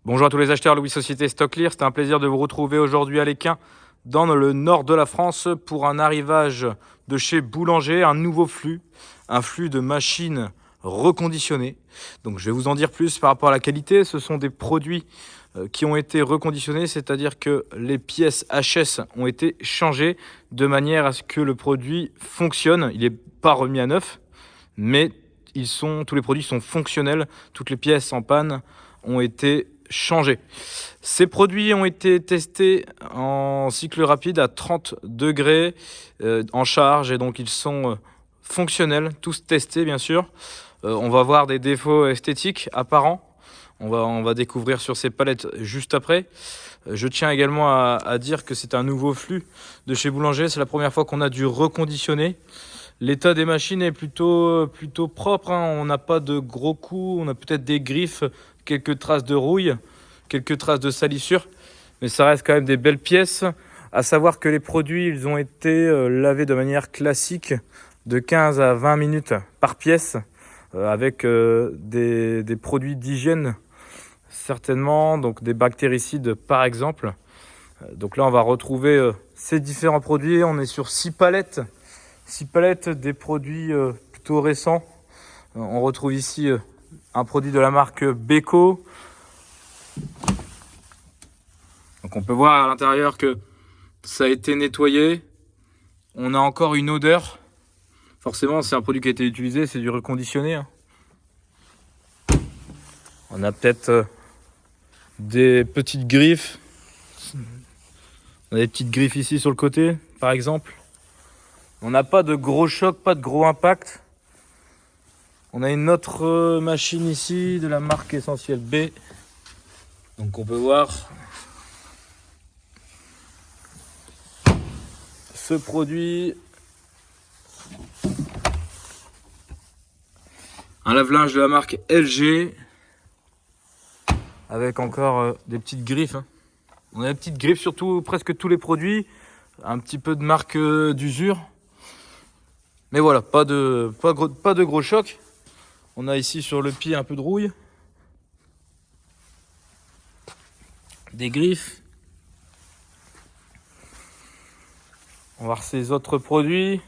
Bonjour à tous les acheteurs, Louis Société StockClear. C'est un plaisir de vous retrouver aujourd'hui à l'Équin, dans le nord de la France, pour un arrivage de chez Boulanger, un nouveau flux, un flux de machines reconditionnées. Donc je vais vous en dire plus par rapport à la qualité. Ce sont des produits qui ont été reconditionnés, c'est-à-dire que les pièces HS ont été changées de manière à ce que le produit fonctionne. Il n'est pas remis à neuf, mais tous les produits sont fonctionnels. Toutes les pièces en panne ont été changées. Ces produits ont été testés en cycle rapide à 30 degrés en charge, et donc ils sont fonctionnels, tous testés bien sûr. On va voir des défauts esthétiques apparents. On va découvrir sur ces palettes juste après. Je tiens également à dire que c'est un nouveau flux de chez Boulanger. C'est la première fois qu'on a dû reconditionner. L'état des machines est plutôt propre, hein. On n'a pas de gros coups, on a peut-être des griffes, quelques traces de rouille, quelques traces de salissure, mais ça reste quand même des belles pièces. À savoir que les produits, ils ont été lavés de manière classique de 15 à 20 minutes par pièce, avec des produits d'hygiène certainement, donc des bactéricides par exemple. Donc là, on va retrouver ces différents produits. On est sur 6 palettes. 6 palettes des produits plutôt récents. On retrouve ici un produit de la marque Beko. Donc on peut voir à l'intérieur que ça a été nettoyé. On a encore une odeur. Forcément, c'est un produit qui a été utilisé, c'est du reconditionné, hein. On a peut-être des petites griffes. On a des petites griffes ici sur le côté, par exemple. On n'a pas de gros choc, pas de gros impact. On a une autre machine ici de la marque Essentiel B. Donc on peut voir ce produit. Un lave-linge de la marque LG. Avec encore des petites griffes, hein. On a des petites griffes sur presque tous les produits. Un petit peu de marque d'usure. Mais voilà, pas de gros choc. On a ici sur le pied un peu de rouille. Des griffes. On va voir ces autres produits.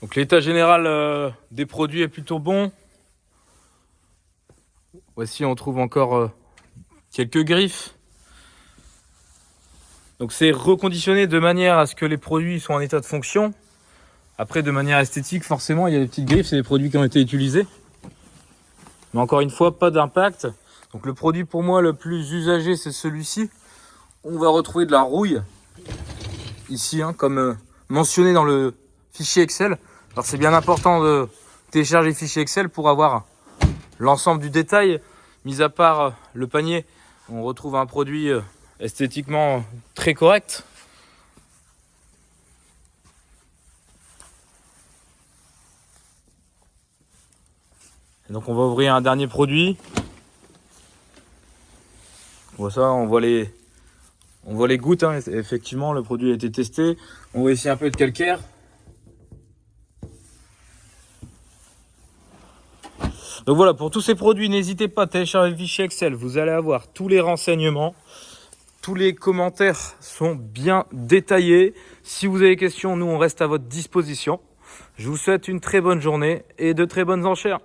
Donc l'état général des produits est plutôt bon. Voici, on trouve encore quelques griffes. Donc c'est reconditionné de manière à ce que les produits soient en état de fonction. Après, de manière esthétique, forcément, il y a des petites griffes, c'est des produits qui ont été utilisés. Mais encore une fois, pas d'impact. Donc le produit pour moi le plus usagé, c'est celui-ci. On va retrouver de la rouille ici, hein, comme mentionné dans le fichier Excel. Alors c'est bien important de télécharger le fichier Excel pour avoir l'ensemble du détail. Mis à part le panier, on retrouve un produit esthétiquement très correct. Et donc on va ouvrir un dernier produit. On voit ça, on voit les gouttes, hein. Effectivement, le produit a été testé. On voit ici un peu de calcaire. Donc voilà, pour tous ces produits, n'hésitez pas à télécharger le fichier Excel. Vous allez avoir tous les renseignements. Tous les commentaires sont bien détaillés. Si vous avez des questions, nous, on reste à votre disposition. Je vous souhaite une très bonne journée et de très bonnes enchères.